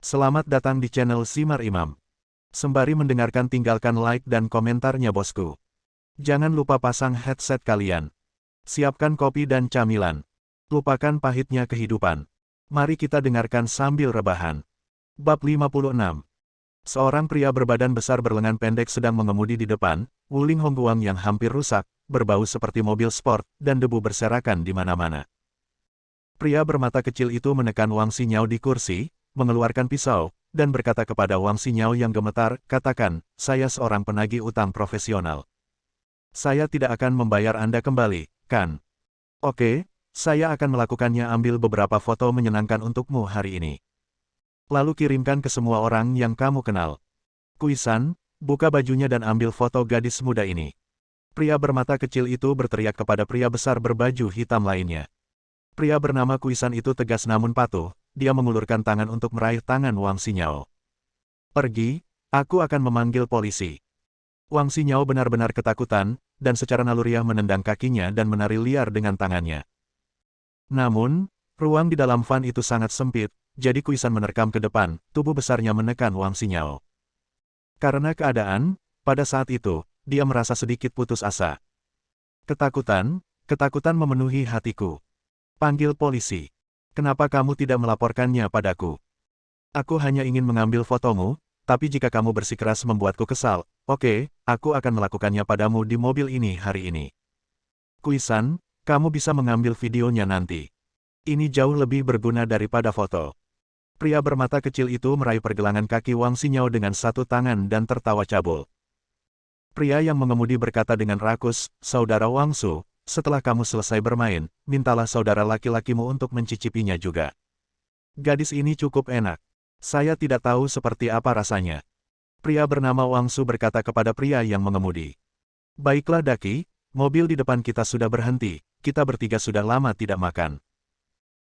Selamat datang di channel Simar Imam. Sembari mendengarkan tinggalkan like dan komentarnya bosku. Jangan lupa pasang headset kalian. Siapkan kopi dan camilan. Lupakan pahitnya kehidupan. Mari kita dengarkan sambil rebahan. Bab 56. Seorang pria berbadan besar berlengan pendek sedang mengemudi di depan, Wuling Hongguang yang hampir rusak, berbau seperti mobil sport, dan debu berserakan di mana-mana. Pria bermata kecil itu menekan Wang Xinyao di kursi, mengeluarkan pisau, dan berkata kepada Wang Xinyao yang gemetar, "Katakan, saya seorang penagih utang profesional. Saya tidak akan membayar Anda kembali, kan? Oke, saya akan melakukannya. Ambil beberapa foto menyenangkan untukmu hari ini. Lalu kirimkan ke semua orang yang kamu kenal. Kuisan, buka bajunya dan ambil foto gadis muda ini." Pria bermata kecil itu berteriak kepada pria besar berbaju hitam lainnya. Pria bernama Kuisan itu tegas namun patuh, dia mengulurkan tangan untuk meraih tangan Wang Xinyao. "Pergi, aku akan memanggil polisi." Wang Xinyao benar-benar ketakutan, dan secara naluriah menendang kakinya dan menari liar dengan tangannya. Namun, ruang di dalam van itu sangat sempit, jadi Kuisan menerkam ke depan, tubuh besarnya menekan Wang Xinyao. Karena keadaan, pada saat itu, dia merasa sedikit putus asa. Ketakutan memenuhi hatiku. "Panggil polisi. Kenapa kamu tidak melaporkannya padaku? Aku hanya ingin mengambil fotomu, tapi jika kamu bersikeras membuatku kesal, oke, aku akan melakukannya padamu di mobil ini hari ini. Kuisan, kamu bisa mengambil videonya nanti. Ini jauh lebih berguna daripada foto." Pria bermata kecil itu meraih pergelangan kaki Wang Xinyao dengan satu tangan dan tertawa cabul. Pria yang mengemudi berkata dengan rakus, "Saudara Wang Su, setelah kamu selesai bermain, mintalah saudara laki-lakimu untuk mencicipinya juga. Gadis ini cukup enak. Saya tidak tahu seperti apa rasanya." Pria bernama Wang Su berkata kepada pria yang mengemudi. "Baiklah Daki, mobil di depan kita sudah berhenti, kita bertiga sudah lama tidak makan."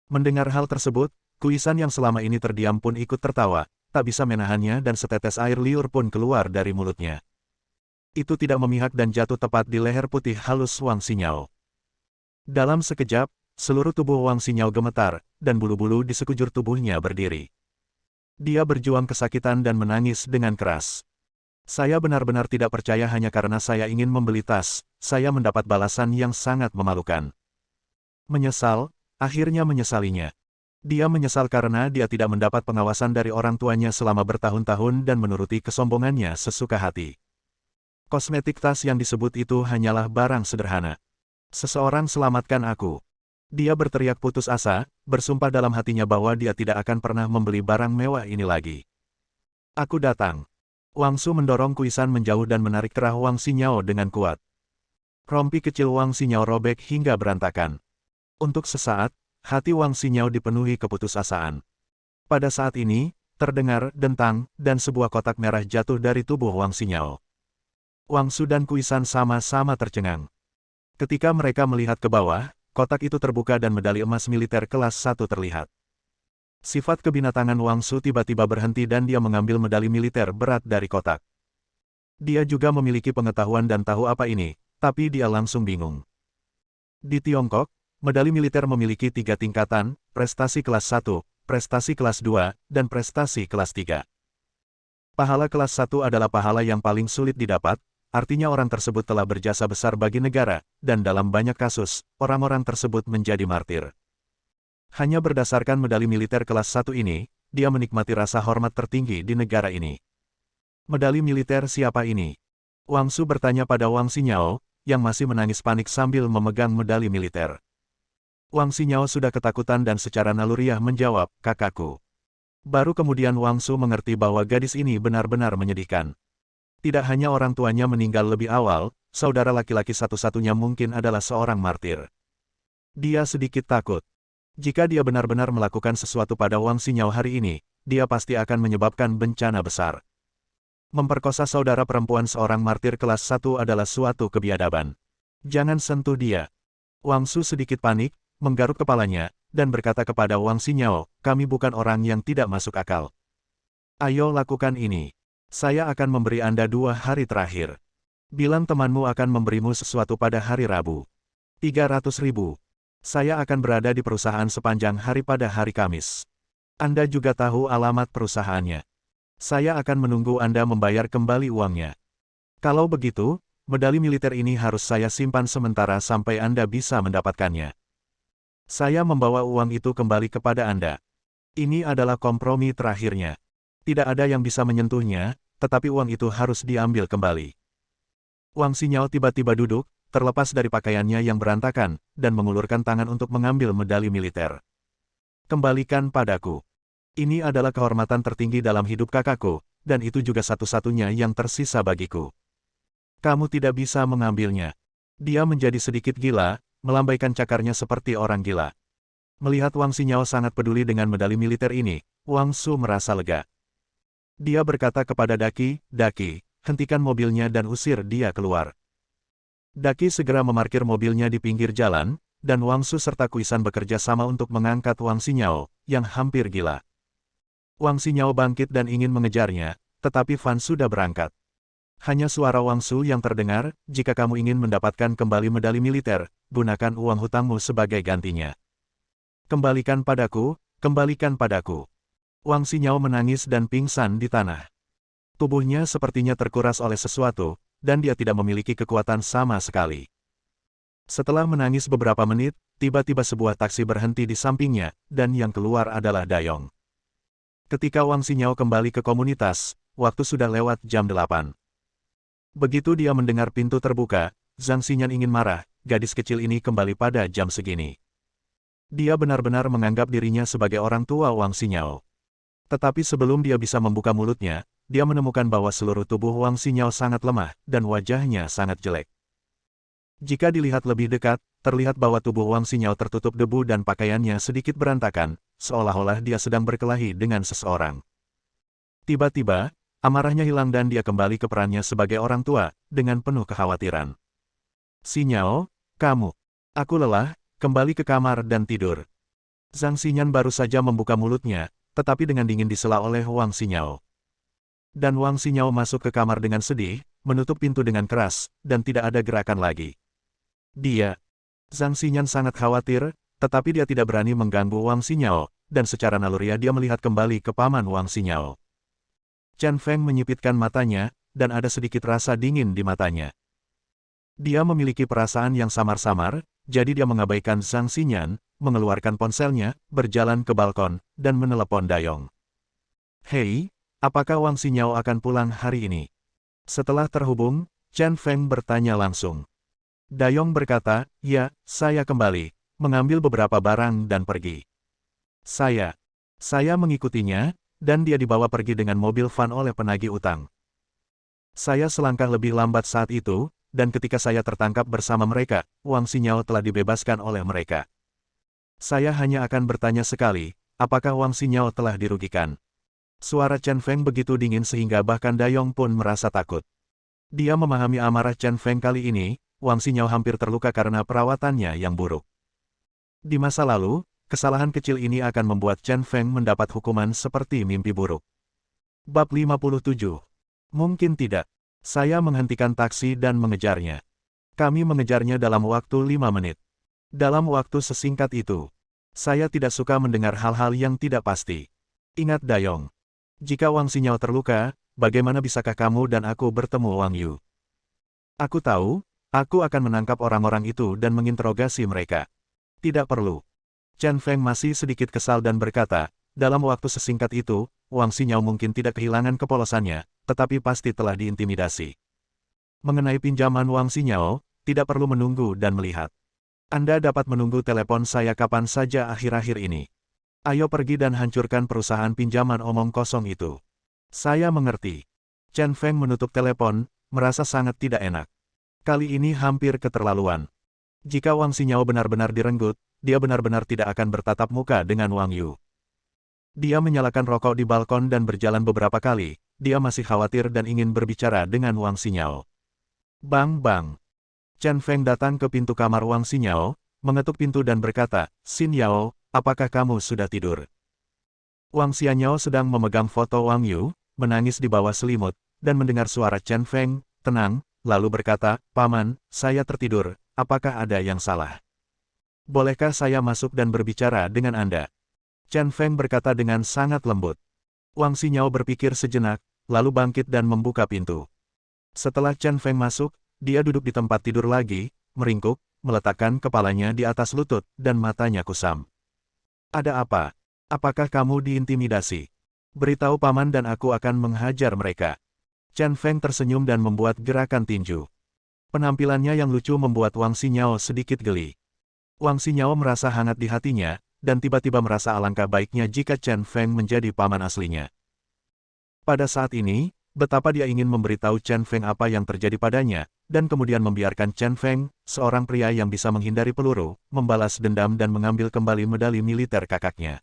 Mendengar hal tersebut, Kuisan yang selama ini terdiam pun ikut tertawa, tak bisa menahannya dan setetes air liur pun keluar dari mulutnya. Itu tidak memihak dan jatuh tepat di leher putih halus Wang Xinyao. Dalam sekejap, seluruh tubuh Wang Xinyao gemetar, dan bulu-bulu di sekujur tubuhnya berdiri. Dia berjuang kesakitan dan menangis dengan keras. "Saya benar-benar tidak percaya hanya karena saya ingin membeli tas, saya mendapat balasan yang sangat memalukan." Menyesal, akhirnya menyesalinya. Dia menyesal karena dia tidak mendapat pengawasan dari orang tuanya selama bertahun-tahun dan menuruti kesombongannya sesuka hati. Kosmetik tas yang disebut itu hanyalah barang sederhana. "Seseorang selamatkan aku." Dia berteriak putus asa, bersumpah dalam hatinya bahwa dia tidak akan pernah membeli barang mewah ini lagi. "Aku datang." Wang Su mendorong Kuisan menjauh dan menarik kerah Wang Xinyao dengan kuat. Rompi kecil Wang Xinyao robek hingga berantakan. Untuk sesaat, hati Wang Xinyao dipenuhi keputusasaan. Pada saat ini, terdengar dentang, dan sebuah kotak merah jatuh dari tubuh Wang Xinyao. Wang Su dan Kuisan sama-sama tercengang. Ketika mereka melihat ke bawah, kotak itu terbuka dan medali emas militer kelas 1 terlihat. Sifat kebinatangan Wang Su tiba-tiba berhenti dan dia mengambil medali militer berat dari kotak. Dia juga memiliki pengetahuan dan tahu apa ini, tapi dia langsung bingung. Di Tiongkok, medali militer memiliki 3 tingkatan, prestasi kelas 1, prestasi kelas 2, dan prestasi kelas 3. Pahala kelas 1 adalah pahala yang paling sulit didapat, artinya orang tersebut telah berjasa besar bagi negara, dan dalam banyak kasus, orang-orang tersebut menjadi martir. Hanya berdasarkan medali militer kelas 1 ini, dia menikmati rasa hormat tertinggi di negara ini. "Medali militer siapa ini?" Wang Su bertanya pada Wang Xinyao, yang masih menangis panik sambil memegang medali militer. Wang Xinyao sudah ketakutan dan secara naluriah menjawab, "Kakakku." Baru kemudian Wang Su mengerti bahwa gadis ini benar-benar menyedihkan. Tidak hanya orang tuanya meninggal lebih awal, saudara laki-laki satu-satunya mungkin adalah seorang martir. Dia sedikit takut. Jika dia benar-benar melakukan sesuatu pada Wang Xinyao hari ini, dia pasti akan menyebabkan bencana besar. Memperkosa saudara perempuan seorang martir kelas 1 adalah suatu kebiadaban. "Jangan sentuh dia." Wang Su sedikit panik, menggaruk kepalanya, dan berkata kepada Wang Xinyao, "Kami bukan orang yang tidak masuk akal. Ayo lakukan ini. Saya akan memberi Anda 2 hari terakhir. Bilang temanmu akan memberimu sesuatu pada hari Rabu. 300.000. Saya akan berada di perusahaan sepanjang hari pada hari Kamis. Anda juga tahu alamat perusahaannya. Saya akan menunggu Anda membayar kembali uangnya. Kalau begitu, medali militer ini harus saya simpan sementara sampai Anda bisa mendapatkannya. Saya membawa uang itu kembali kepada Anda. Ini adalah kompromi terakhirnya. Tidak ada yang bisa menyentuhnya, tetapi uang itu harus diambil kembali. Wang Xinyao tiba-tiba duduk, terlepas dari pakaiannya yang berantakan, dan mengulurkan tangan untuk mengambil medali militer. Kembalikan padaku. Ini adalah kehormatan tertinggi dalam hidup kakakku, dan itu juga satu-satunya yang tersisa bagiku. Kamu tidak bisa mengambilnya. Dia menjadi sedikit gila, melambaikan cakarnya seperti orang gila. Melihat Wang Xinyao sangat peduli dengan medali militer ini, Wang Su merasa lega. Dia berkata kepada Daqi, "Daqi, hentikan mobilnya dan usir dia keluar." Daqi segera memarkir mobilnya di pinggir jalan, dan Wang Su serta Kuisan bekerja sama untuk mengangkat Wang Xinyao, yang hampir gila. Wang Xinyao bangkit dan ingin mengejarnya, tetapi Fan sudah berangkat. Hanya suara Wang Su yang terdengar, "Jika kamu ingin mendapatkan kembali medali militer, gunakan uang hutangmu sebagai gantinya. Kembalikan padaku, kembalikan padaku." Wang Xinyao menangis dan pingsan di tanah. Tubuhnya sepertinya terkuras oleh sesuatu, dan dia tidak memiliki kekuatan sama sekali. Setelah menangis beberapa menit, tiba-tiba sebuah taksi berhenti di sampingnya, dan yang keluar adalah Dayong. Ketika Wang Xinyao kembali ke komunitas, waktu sudah lewat jam 8. Begitu dia mendengar pintu terbuka, Zhang Xinyan ingin marah, gadis kecil ini kembali pada jam segini. Dia benar-benar menganggap dirinya sebagai orang tua Wang Xinyao. Tetapi sebelum dia bisa membuka mulutnya, dia menemukan bahwa seluruh tubuh Wang Xinyao sangat lemah, dan wajahnya sangat jelek. Jika dilihat lebih dekat, terlihat bahwa tubuh Wang Xinyao tertutup debu dan pakaiannya sedikit berantakan, seolah-olah dia sedang berkelahi dengan seseorang. Tiba-tiba, amarahnya hilang dan dia kembali ke perannya sebagai orang tua, dengan penuh kekhawatiran. "Xinyao, kamu. Aku lelah, kembali ke kamar dan tidur." Zhang Xinyan baru saja membuka mulutnya, tetapi dengan dingin disela oleh Wang Xinyao. Dan Wang Xinyao masuk ke kamar dengan sedih, menutup pintu dengan keras, dan tidak ada gerakan lagi. Zhang Xinyan sangat khawatir, tetapi dia tidak berani mengganggu Wang Xinyao, dan secara naluriah dia melihat kembali ke paman Wang Xinyao. Chen Feng menyipitkan matanya, dan ada sedikit rasa dingin di matanya. Dia memiliki perasaan yang samar-samar, jadi dia mengabaikan Zhang Xinyan, mengeluarkan ponselnya, berjalan ke balkon, dan menelepon Dayong. "Hei, apakah Wang Xinyao akan pulang hari ini?" Setelah terhubung, Chen Feng bertanya langsung. Dayong berkata, "Ya, saya kembali, mengambil beberapa barang dan pergi. Saya mengikutinya, dan dia dibawa pergi dengan mobil van oleh penagih utang. Saya selangkah lebih lambat saat itu, dan ketika saya tertangkap bersama mereka, Wang Xinyao telah dibebaskan oleh mereka. Saya hanya akan bertanya sekali, apakah Wang Xinyao telah dirugikan?" Suara Chen Feng begitu dingin sehingga bahkan Dayong pun merasa takut. Dia memahami amarah Chen Feng kali ini, Wang Xinyao hampir terluka karena perawatannya yang buruk. Di masa lalu, kesalahan kecil ini akan membuat Chen Feng mendapat hukuman seperti mimpi buruk. Bab 57. Mungkin tidak. Saya menghentikan taksi dan mengejarnya. Kami mengejarnya dalam waktu 5 menit. Dalam waktu sesingkat itu, saya tidak suka mendengar hal-hal yang tidak pasti. Ingat Dayong. Jika Wang Xinyao terluka, bagaimana bisakah kamu dan aku bertemu Wang Yu? Aku tahu, aku akan menangkap orang-orang itu dan menginterogasi mereka. Tidak perlu. Chen Feng masih sedikit kesal dan berkata, dalam waktu sesingkat itu, Wang Xinyao mungkin tidak kehilangan kepolosannya, tetapi pasti telah diintimidasi. Mengenai pinjaman Wang Xinyao, tidak perlu menunggu dan melihat. Anda dapat menunggu telepon saya kapan saja akhir-akhir ini. Ayo pergi dan hancurkan perusahaan pinjaman omong kosong itu. Saya mengerti. Chen Feng menutup telepon, merasa sangat tidak enak. Kali ini hampir keterlaluan. Jika Wang Xinyao benar-benar direnggut, dia benar-benar tidak akan bertatap muka dengan Wang Yu. Dia menyalakan rokok di balkon dan berjalan beberapa kali, dia masih khawatir dan ingin berbicara dengan Wang Xinyao. Bang bang. Chen Feng datang ke pintu kamar Wang Xinyao, mengetuk pintu dan berkata, "Xin Yao, apakah kamu sudah tidur?" Wang Xianyao sedang memegang foto Wang Yu, menangis di bawah selimut, dan mendengar suara Chen Feng, tenang, lalu berkata, "Paman, saya tertidur, apakah ada yang salah? Bolehkah saya masuk dan berbicara dengan Anda?" Chen Feng berkata dengan sangat lembut. Wang Xinyao berpikir sejenak, lalu bangkit dan membuka pintu. Setelah Chen Feng masuk, dia duduk di tempat tidur lagi, meringkuk, meletakkan kepalanya di atas lutut, dan matanya kusam. Ada apa? Apakah kamu diintimidasi? Beritahu paman dan aku akan menghajar mereka. Chen Feng tersenyum dan membuat gerakan tinju. Penampilannya yang lucu membuat Wang Xinyao sedikit geli. Wang Xinyao merasa hangat di hatinya, dan tiba-tiba merasa alangkah baiknya jika Chen Feng menjadi paman aslinya. Pada saat ini, betapa dia ingin memberitahu Chen Feng apa yang terjadi padanya, dan kemudian membiarkan Chen Feng, seorang pria yang bisa menghindari peluru, membalas dendam dan mengambil kembali medali militer kakaknya.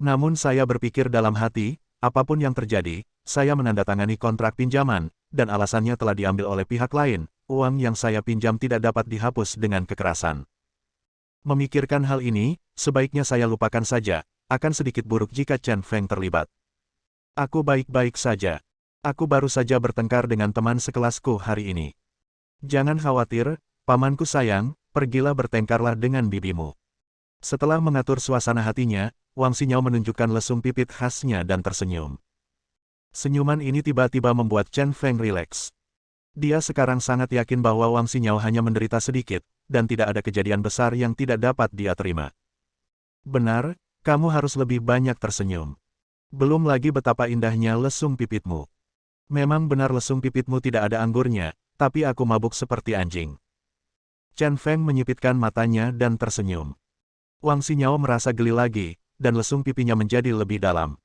Namun saya berpikir dalam hati, apapun yang terjadi, saya menandatangani kontrak pinjaman, dan alasannya telah diambil oleh pihak lain, uang yang saya pinjam tidak dapat dihapus dengan kekerasan. Memikirkan hal ini, sebaiknya saya lupakan saja, akan sedikit buruk jika Chen Feng terlibat. Aku baik-baik saja. Aku baru saja bertengkar dengan teman sekelasku hari ini. Jangan khawatir, pamanku sayang, pergilah bertengkarlah dengan bibimu. Setelah mengatur suasana hatinya, Wang Xinyao menunjukkan lesung pipit khasnya dan tersenyum. Senyuman ini tiba-tiba membuat Chen Feng rileks. Dia sekarang sangat yakin bahwa Wang Xinyao hanya menderita sedikit, dan tidak ada kejadian besar yang tidak dapat dia terima. Benar, kamu harus lebih banyak tersenyum. Belum lagi betapa indahnya lesung pipitmu. Memang benar lesung pipitmu tidak ada anggurnya, tapi aku mabuk seperti anjing. Chen Feng menyipitkan matanya dan tersenyum. Wang Xinyao merasa geli lagi, dan lesung pipinya menjadi lebih dalam.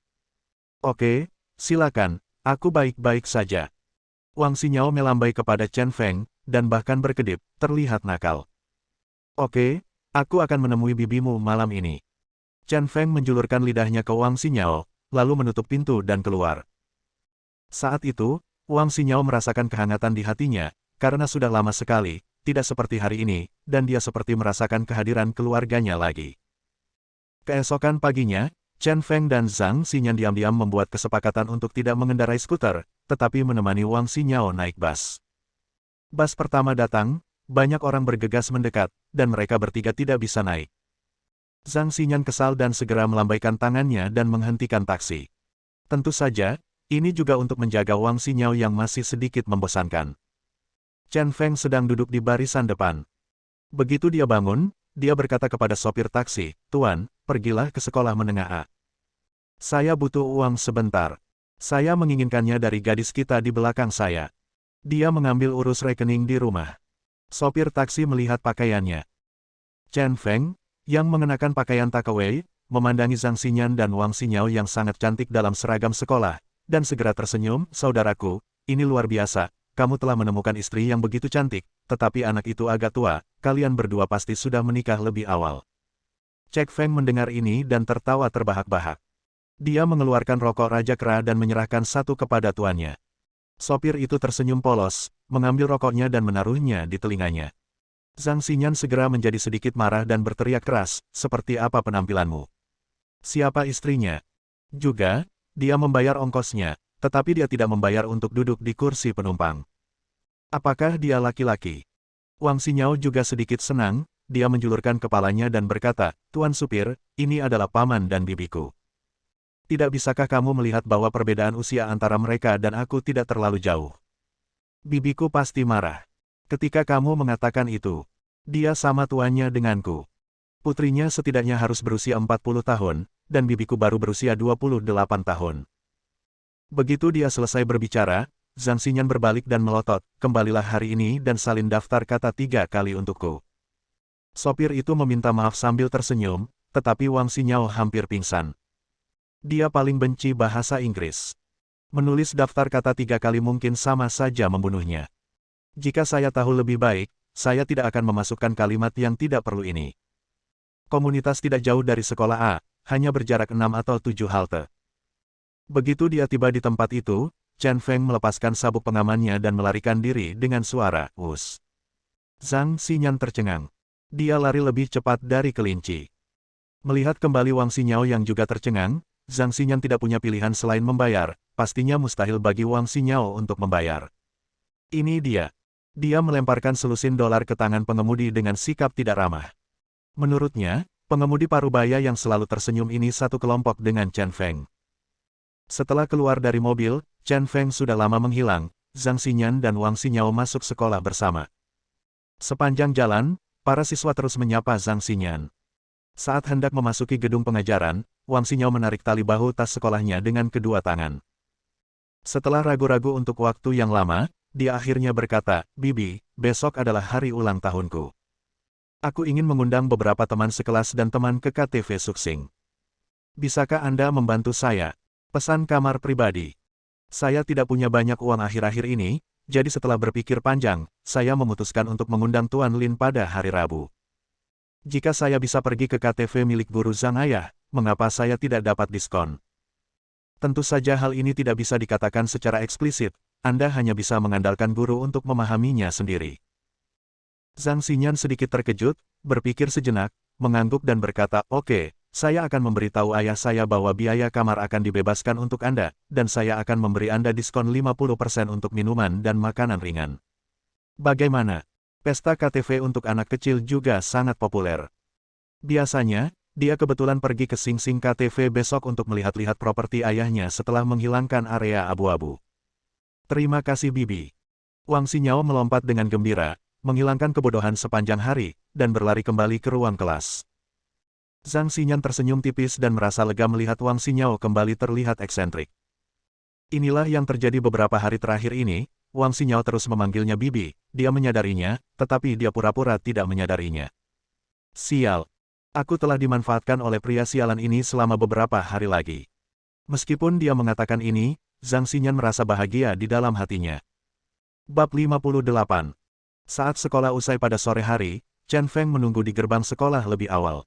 Oke, silakan, aku baik-baik saja. Wang Xinyao melambai kepada Chen Feng, dan bahkan berkedip, terlihat nakal. Oke, aku akan menemui bibimu malam ini. Chen Feng menjulurkan lidahnya ke Wang Xinyao, lalu menutup pintu dan keluar. Saat itu, Wang Xinyao merasakan kehangatan di hatinya, karena sudah lama sekali, tidak seperti hari ini, dan dia seperti merasakan kehadiran keluarganya lagi. Keesokan paginya, Chen Feng dan Zhang Xinyan diam-diam membuat kesepakatan untuk tidak mengendarai skuter, tetapi menemani Wang Xinyao naik bus. Bus pertama datang, banyak orang bergegas mendekat, dan mereka bertiga tidak bisa naik. Zhang Xinyan kesal dan segera melambaikan tangannya dan menghentikan taksi. Tentu saja, ini juga untuk menjaga Wang Xinyao yang masih sedikit membosankan. Chen Feng sedang duduk di barisan depan. Begitu dia bangun, dia berkata kepada sopir taksi, "Tuan, pergilah ke sekolah menengah A. Saya butuh uang sebentar. Saya menginginkannya dari gadis kita di belakang saya. Dia mengambil urus rekening di rumah." Sopir taksi melihat pakaiannya. Chen Feng, yang mengenakan pakaian takawei, memandangi Zhang Xinyan dan Wang Xinyao yang sangat cantik dalam seragam sekolah, dan segera tersenyum, "Saudaraku, ini luar biasa, kamu telah menemukan istri yang begitu cantik, tetapi anak itu agak tua, kalian berdua pasti sudah menikah lebih awal." Chen Feng mendengar ini dan tertawa terbahak-bahak. Dia mengeluarkan rokok Raja Kera dan menyerahkan satu kepada tuannya. Sopir itu tersenyum polos, mengambil rokoknya dan menaruhnya di telinganya. Zhang Xinyan segera menjadi sedikit marah dan berteriak keras, "Seperti apa penampilanmu? Siapa istrinya?" Juga, dia membayar ongkosnya, tetapi dia tidak membayar untuk duduk di kursi penumpang. Apakah dia laki-laki? Wang Xinyao juga sedikit senang, dia menjulurkan kepalanya dan berkata, "Tuan supir, ini adalah paman dan bibiku. Tidak bisakah kamu melihat bahwa perbedaan usia antara mereka dan aku tidak terlalu jauh? Bibiku pasti marah. Ketika kamu mengatakan itu, dia sama tuanya denganku. Putrinya setidaknya harus berusia 40 tahun, dan bibiku baru berusia 28 tahun." Begitu dia selesai berbicara, Zhang Xinyan berbalik dan melotot, "Kembalilah hari ini dan salin daftar kata 3 kali untukku." Sopir itu meminta maaf sambil tersenyum, tetapi Wang Xinyao hampir pingsan. Dia paling benci bahasa Inggris. Menulis daftar kata 3 kali mungkin sama saja membunuhnya. Jika saya tahu lebih baik, saya tidak akan memasukkan kalimat yang tidak perlu ini. Komunitas tidak jauh dari sekolah A, hanya berjarak 6 atau 7 halte. Begitu dia tiba di tempat itu, Chen Feng melepaskan sabuk pengamannya dan melarikan diri dengan suara, "Us." Zhang Xinyan tercengang. Dia lari lebih cepat dari kelinci. Melihat kembali Wang Xinyao yang juga tercengang, Zhang Xinyan tidak punya pilihan selain membayar, pastinya mustahil bagi Wang Xinyao untuk membayar. Ini dia. Dia melemparkan selusin dolar ke tangan pengemudi dengan sikap tidak ramah. Menurutnya, Pengemudi parubaya yang selalu tersenyum ini satu kelompok dengan Chen Feng. Setelah keluar dari mobil, Chen Feng sudah lama menghilang, Zhang Xinyan dan Wang Xinyao masuk sekolah bersama. Sepanjang jalan, para siswa terus menyapa Zhang Xinyan. Saat hendak memasuki gedung pengajaran, Wang Xinyao menarik tali bahu tas sekolahnya dengan kedua tangan. Setelah ragu-ragu untuk waktu yang lama, dia akhirnya berkata, "Bibi, besok adalah hari ulang tahunku. Aku ingin mengundang beberapa teman sekelas dan teman ke KTV Suxing. Bisakah Anda membantu saya? Pesan kamar pribadi. Saya tidak punya banyak uang akhir-akhir ini, jadi setelah berpikir panjang, saya memutuskan untuk mengundang Tuan Lin pada hari Rabu. Jika saya bisa pergi ke KTV milik guru Zhang Ayah, mengapa saya tidak dapat diskon?" Tentu saja hal ini tidak bisa dikatakan secara eksplisit, Anda hanya bisa mengandalkan guru untuk memahaminya sendiri. Zhang Xinyan sedikit terkejut, berpikir sejenak, mengangguk dan berkata, "Oke, saya akan memberitahu ayah saya bahwa biaya kamar akan dibebaskan untuk Anda, dan saya akan memberi Anda diskon 50% untuk minuman dan makanan ringan. Bagaimana? Pesta KTV untuk anak kecil juga sangat populer. Biasanya, dia kebetulan pergi ke Sing Sing KTV besok untuk melihat-lihat properti ayahnya setelah menghilangkan area abu-abu." "Terima kasih Bibi." Wang Xinyao melompat dengan gembira, menghilangkan kebodohan sepanjang hari, dan berlari kembali ke ruang kelas. Zhang Xinyan tersenyum tipis dan merasa lega melihat Wang Xinyao kembali terlihat eksentrik. Inilah yang terjadi beberapa hari terakhir ini, Wang Xinyao terus memanggilnya Bibi, dia menyadarinya, tetapi dia pura-pura tidak menyadarinya. Sial. Aku telah dimanfaatkan oleh pria sialan ini selama beberapa hari lagi. Meskipun dia mengatakan ini, Zhang Xinyan merasa bahagia di dalam hatinya. Bab 58. Saat sekolah usai pada sore hari, Chen Feng menunggu di gerbang sekolah lebih awal.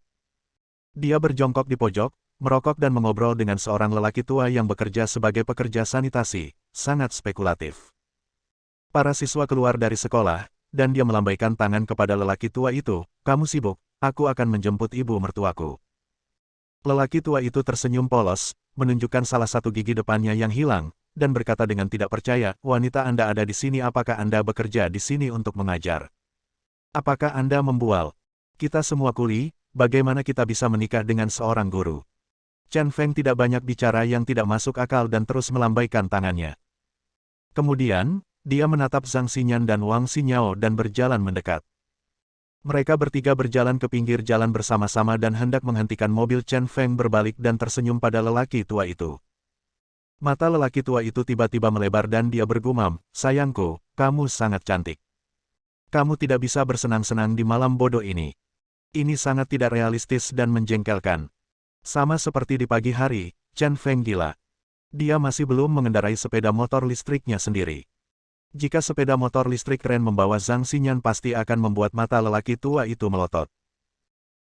Dia berjongkok di pojok, merokok dan mengobrol dengan seorang lelaki tua yang bekerja sebagai pekerja sanitasi, sangat spekulatif. Para siswa keluar dari sekolah, dan dia melambaikan tangan kepada lelaki tua itu, "Kamu sibuk? Aku akan menjemput ibu mertuaku." Lelaki tua itu tersenyum polos, menunjukkan salah satu gigi depannya yang hilang, dan berkata dengan tidak percaya, "Wanita Anda ada di sini, apakah Anda bekerja di sini untuk mengajar? Apakah Anda membual? Kita semua kuli, bagaimana kita bisa menikah dengan seorang guru?" Chen Feng tidak banyak bicara yang tidak masuk akal dan terus melambaikan tangannya. Kemudian, dia menatap Zhang Xinyan dan Wang Xinyao dan berjalan mendekat. Mereka bertiga berjalan ke pinggir jalan bersama-sama dan hendak menghentikan mobil. Chen Feng berbalik dan tersenyum pada lelaki tua itu. Mata lelaki tua itu tiba-tiba melebar dan dia bergumam, "Sayangku, kamu sangat cantik. Kamu tidak bisa bersenang-senang di malam bodoh ini. Ini sangat tidak realistis dan menjengkelkan." Sama seperti di pagi hari, Chen Feng gila. Dia masih belum mengendarai sepeda motor listriknya sendiri. Jika sepeda motor listrik keren membawa Zhang Xinyan pasti akan membuat mata lelaki tua itu melotot.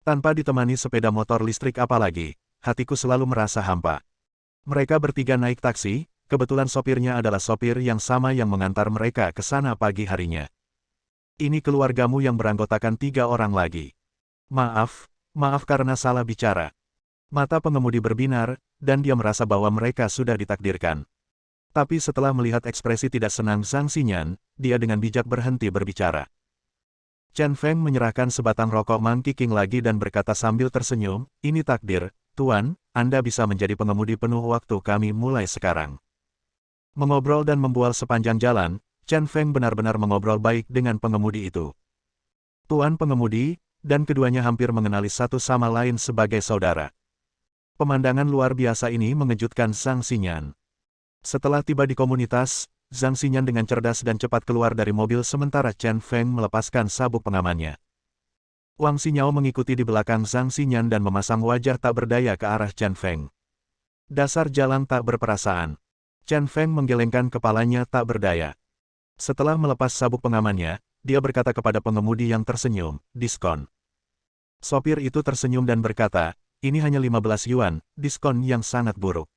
Tanpa ditemani sepeda motor listrik apalagi, hatiku selalu merasa hampa. Mereka bertiga naik taksi, kebetulan sopirnya adalah sopir yang sama yang mengantar mereka ke sana pagi harinya. "Ini keluargamu yang beranggotakan 3 orang lagi." Maaf karena salah bicara." Mata pengemudi berbinar, dan dia merasa bahwa mereka sudah ditakdirkan. Tapi setelah melihat ekspresi tidak senang Zhang Xinyan, dia dengan bijak berhenti berbicara. Chen Feng menyerahkan sebatang rokok Monkey King lagi dan berkata sambil tersenyum, "Ini takdir, Tuan, Anda bisa menjadi pengemudi penuh waktu kami mulai sekarang." Mengobrol dan membual sepanjang jalan, Chen Feng benar-benar mengobrol baik dengan pengemudi itu. Tuan pengemudi, dan keduanya hampir mengenali satu sama lain sebagai saudara. Pemandangan luar biasa ini mengejutkan Zhang Xinyan. Setelah tiba di komunitas, Zhang Xinyan dengan cerdas dan cepat keluar dari mobil sementara Chen Feng melepaskan sabuk pengamannya. Wang Xinyao mengikuti di belakang Zhang Xinyan dan memasang wajah tak berdaya ke arah Chen Feng. Dasar jalan tak berperasaan. Chen Feng menggelengkan kepalanya tak berdaya. Setelah melepas sabuk pengamannya, dia berkata kepada pengemudi yang tersenyum, "Diskon." Sopir itu tersenyum dan berkata, "Ini hanya 15 yuan, diskon yang sangat buruk."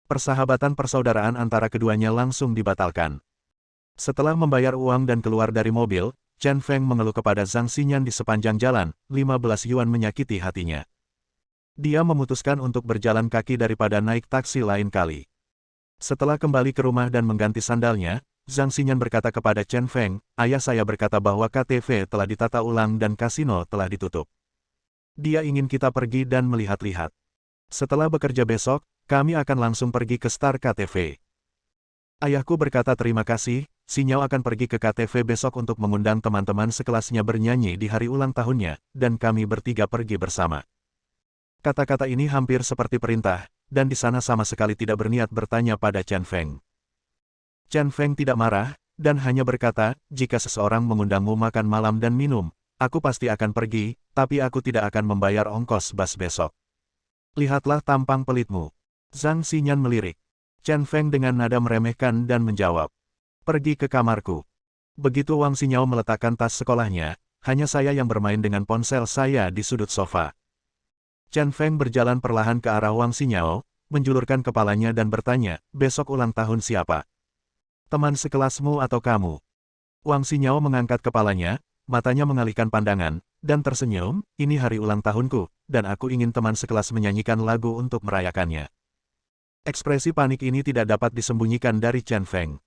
Persahabatan persaudaraan antara keduanya langsung dibatalkan. Setelah membayar uang dan keluar dari mobil, Chen Feng mengeluh kepada Zhang Xinyan di sepanjang jalan, 15 yuan menyakiti hatinya. Dia memutuskan untuk berjalan kaki daripada naik taksi lain kali. Setelah kembali ke rumah dan mengganti sandalnya, Zhang Xinyan berkata kepada Chen Feng, "Ayah saya berkata bahwa KTV telah ditata ulang dan kasino telah ditutup. Dia ingin kita pergi dan melihat-lihat. Setelah bekerja besok, kami akan langsung pergi ke Star KTV. Ayahku berkata terima kasih, Xinyao akan pergi ke KTV besok untuk mengundang teman-teman sekelasnya bernyanyi di hari ulang tahunnya, dan kami bertiga pergi bersama. Kata-kata ini hampir seperti perintah, dan di sana sama sekali tidak berniat bertanya pada Chen Feng. Chen Feng tidak marah, dan hanya berkata, jika seseorang mengundangmu makan malam dan minum, aku pasti akan pergi, tapi aku tidak akan membayar ongkos bus besok. Lihatlah tampang pelitmu. Zhang Xinyan melirik. Chen Feng dengan nada meremehkan dan menjawab. Pergi ke kamarku. Begitu Wang Xinyao meletakkan tas sekolahnya, hanya saya yang bermain dengan ponsel saya di sudut sofa. Chen Feng berjalan perlahan ke arah Wang Xinyao, menjulurkan kepalanya dan bertanya, besok ulang tahun siapa? Teman sekelasmu atau kamu? Wang Xinyao mengangkat kepalanya, matanya mengalihkan pandangan, dan tersenyum, ini hari ulang tahunku, dan aku ingin teman sekelas menyanyikan lagu untuk merayakannya. Ekspresi panik ini tidak dapat disembunyikan dari Chen Feng.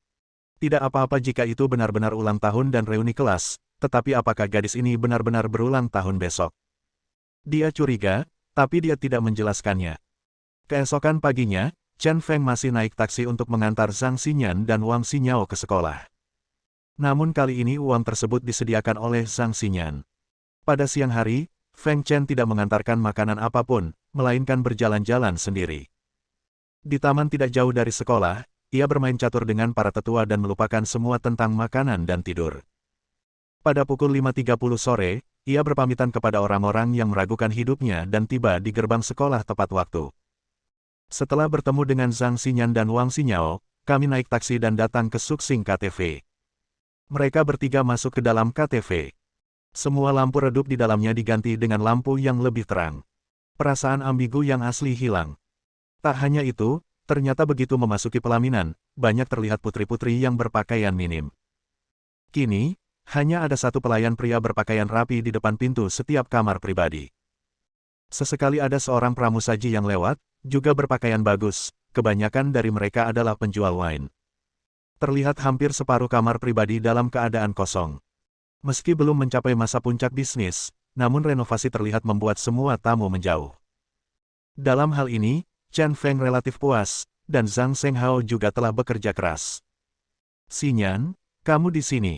Tidak apa-apa jika itu benar-benar ulang tahun dan reuni kelas, tetapi apakah gadis ini benar-benar berulang tahun besok? Dia curiga, tapi dia tidak menjelaskannya. Keesokan paginya, Chen Feng masih naik taksi untuk mengantar Zhang Xinyan dan Wang Xinyao ke sekolah. Namun kali ini uang tersebut disediakan oleh Zhang Xinyan. Pada siang hari, Feng Chen tidak mengantarkan makanan apapun, melainkan berjalan-jalan sendiri. Di taman tidak jauh dari sekolah, ia bermain catur dengan para tetua dan melupakan semua tentang makanan dan tidur. Pada pukul 5.30 sore, ia berpamitan kepada orang-orang yang meragukan hidupnya dan tiba di gerbang sekolah tepat waktu. Setelah bertemu dengan Zhang Xinyan dan Wang Xinyao, kami naik taksi dan datang ke Suxing KTV. Mereka bertiga masuk ke dalam KTV. Semua lampu redup di dalamnya diganti dengan lampu yang lebih terang. Perasaan ambigu yang asli hilang. Tak hanya itu, ternyata begitu memasuki pelaminan, banyak terlihat putri-putri yang berpakaian minim. Kini, hanya ada satu pelayan pria berpakaian rapi di depan pintu setiap kamar pribadi. Sesekali ada seorang pramusaji yang lewat, juga berpakaian bagus, kebanyakan dari mereka adalah penjual wine. Terlihat hampir separuh kamar pribadi dalam keadaan kosong. Meski belum mencapai masa puncak bisnis, namun renovasi terlihat membuat semua tamu menjauh. Dalam hal ini, Chen Feng relatif puas, dan Zhang Shenghao juga telah bekerja keras. Xinyan, kamu di sini.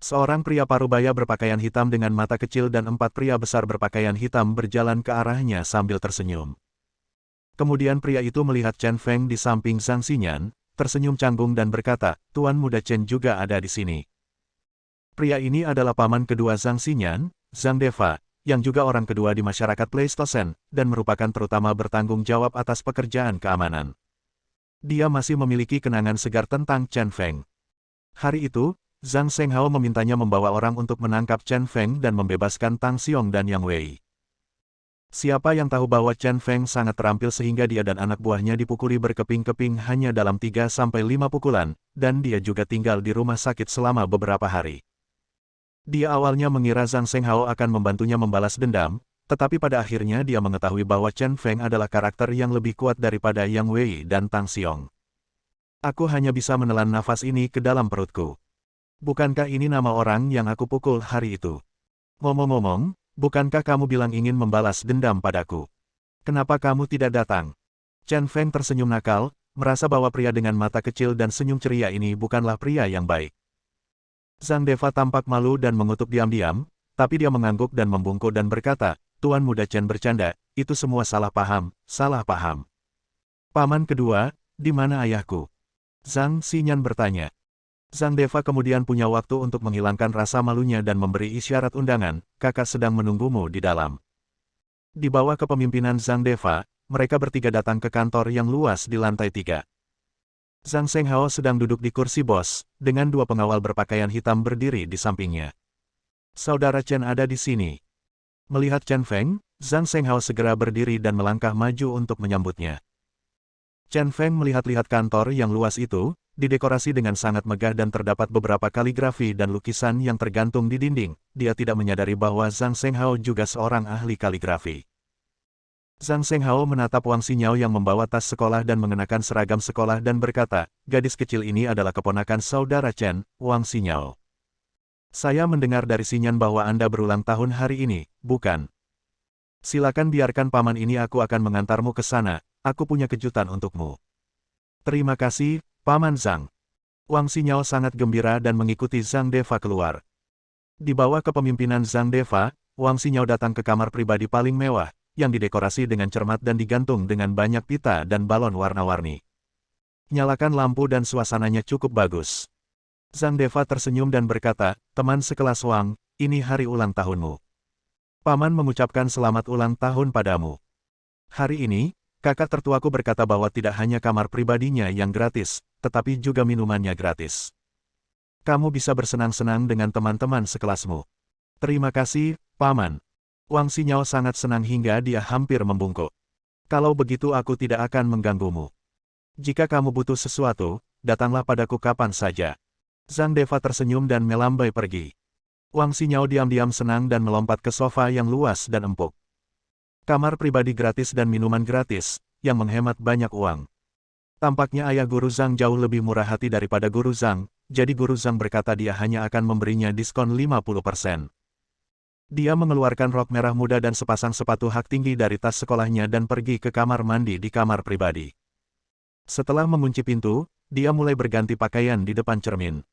Seorang pria parubaya berpakaian hitam dengan mata kecil dan 4 pria besar berpakaian hitam berjalan ke arahnya sambil tersenyum. Kemudian pria itu melihat Chen Feng di samping Zhang Xinyan, tersenyum canggung dan berkata, Tuan Muda Chen juga ada di sini. Pria ini adalah paman kedua Zhang Xinyan, Zhang Deva, yang juga orang kedua di masyarakat Pleistocene, dan merupakan terutama bertanggung jawab atas pekerjaan keamanan. Dia masih memiliki kenangan segar tentang Chen Feng. Hari itu, Zhang Shenghao memintanya membawa orang untuk menangkap Chen Feng dan membebaskan Tang Xiong dan Yang Wei. Siapa yang tahu bahwa Chen Feng sangat terampil sehingga dia dan anak buahnya dipukuli berkeping-keping hanya dalam 3-5 pukulan, dan dia juga tinggal di rumah sakit selama beberapa hari. Dia awalnya mengira Zhang Shenghao akan membantunya membalas dendam, tetapi pada akhirnya dia mengetahui bahwa Chen Feng adalah karakter yang lebih kuat daripada Yang Wei dan Tang Xiong. Aku hanya bisa menelan nafas ini ke dalam perutku. Bukankah ini nama orang yang aku pukul hari itu? Ngomong-ngomong, bukankah kamu bilang ingin membalas dendam padaku? Kenapa kamu tidak datang? Chen Feng tersenyum nakal, merasa bahwa pria dengan mata kecil dan senyum ceria ini bukanlah pria yang baik. Zhang Deva tampak malu dan mengutuk diam-diam, tapi dia mengangguk dan membungkuk dan berkata, Tuan Muda Chen bercanda, itu semua salah paham, salah paham. Paman kedua, di mana ayahku? Zhang Xinyan bertanya. Zhang Deva kemudian punya waktu untuk menghilangkan rasa malunya dan memberi isyarat undangan, kakak sedang menunggumu di dalam. Di bawah kepemimpinan Zhang Deva, mereka bertiga datang ke kantor yang luas di lantai 3. Zhang Shenghao sedang duduk di kursi bos, dengan 2 pengawal berpakaian hitam berdiri di sampingnya. Saudara Chen ada di sini. Melihat Chen Feng, Zhang Shenghao segera berdiri dan melangkah maju untuk menyambutnya. Chen Feng melihat-lihat kantor yang luas itu, didekorasi dengan sangat megah dan terdapat beberapa kaligrafi dan lukisan yang tergantung di dinding. Dia tidak menyadari bahwa Zhang Shenghao juga seorang ahli kaligrafi. Zhang Shenghao menatap Wang Xinyao yang membawa tas sekolah dan mengenakan seragam sekolah dan berkata, gadis kecil ini adalah keponakan saudara Chen, Wang Xinyao. Saya mendengar dari Xinyan bahwa Anda berulang tahun hari ini, bukan? Silakan biarkan paman ini, aku akan mengantarmu ke sana, aku punya kejutan untukmu. Terima kasih, Paman Zhang. Wang Xinyao sangat gembira dan mengikuti Zhang Deva keluar. Di bawah kepemimpinan Zhang Deva, Wang Xinyao datang ke kamar pribadi paling mewah, yang didekorasi dengan cermat dan digantung dengan banyak pita dan balon warna-warni. Nyalakan lampu dan suasananya cukup bagus. Zhang Deva tersenyum dan berkata, teman sekelas Wang, ini hari ulang tahunmu. Paman mengucapkan selamat ulang tahun padamu. Hari ini, kakak tertuaku berkata bahwa tidak hanya kamar pribadinya yang gratis, tetapi juga minumannya gratis. Kamu bisa bersenang-senang dengan teman-teman sekelasmu. Terima kasih, Paman. Wang Xinyao sangat senang hingga dia hampir membungkuk. Kalau begitu aku tidak akan mengganggumu. Jika kamu butuh sesuatu, datanglah padaku kapan saja. Zhang Deva tersenyum dan melambai pergi. Wang Xinyao diam-diam senang dan melompat ke sofa yang luas dan empuk. Kamar pribadi gratis dan minuman gratis, yang menghemat banyak uang. Tampaknya ayah guru Zhang jauh lebih murah hati daripada guru Zhang, jadi guru Zhang berkata dia hanya akan memberinya diskon 50%. Dia mengeluarkan rok merah muda dan sepasang sepatu hak tinggi dari tas sekolahnya dan pergi ke kamar mandi di kamar pribadi. Setelah mengunci pintu, dia mulai berganti pakaian di depan cermin.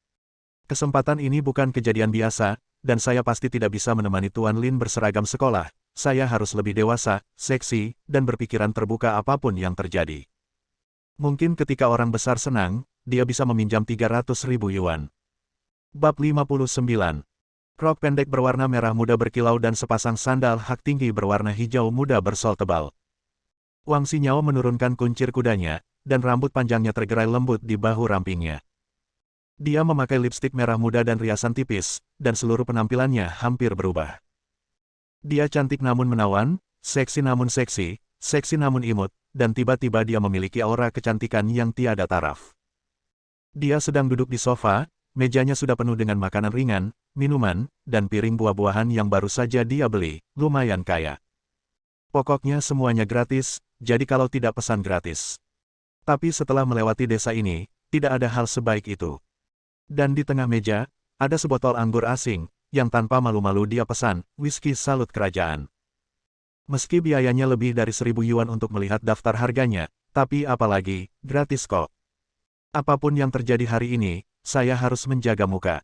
Kesempatan ini bukan kejadian biasa, dan saya pasti tidak bisa menemani Tuan Lin berseragam sekolah. Saya harus lebih dewasa, seksi, dan berpikiran terbuka apapun yang terjadi. Mungkin ketika orang besar senang, dia bisa meminjam 300.000 yuan. Bab 59. Rok pendek berwarna merah muda berkilau dan sepasang sandal hak tinggi berwarna hijau muda bersol tebal. Wang Xinyao menurunkan kuncir kudanya, dan rambut panjangnya tergerai lembut di bahu rampingnya. Dia memakai lipstik merah muda dan riasan tipis, dan seluruh penampilannya hampir berubah. Dia cantik namun menawan, seksi namun imut, dan tiba-tiba dia memiliki aura kecantikan yang tiada taraf. Dia sedang duduk di sofa, mejanya sudah penuh dengan makanan ringan, minuman, dan piring buah-buahan yang baru saja dia beli, lumayan kaya. Pokoknya semuanya gratis, jadi kalau tidak pesan gratis. Tapi setelah melewati desa ini, tidak ada hal sebaik itu. Dan di tengah meja, ada sebotol anggur asing, yang tanpa malu-malu dia pesan, whisky salut kerajaan. Meski biayanya lebih dari 1.000 yuan untuk melihat daftar harganya, tapi apalagi, gratis kok. Apapun yang terjadi hari ini, saya harus menjaga muka.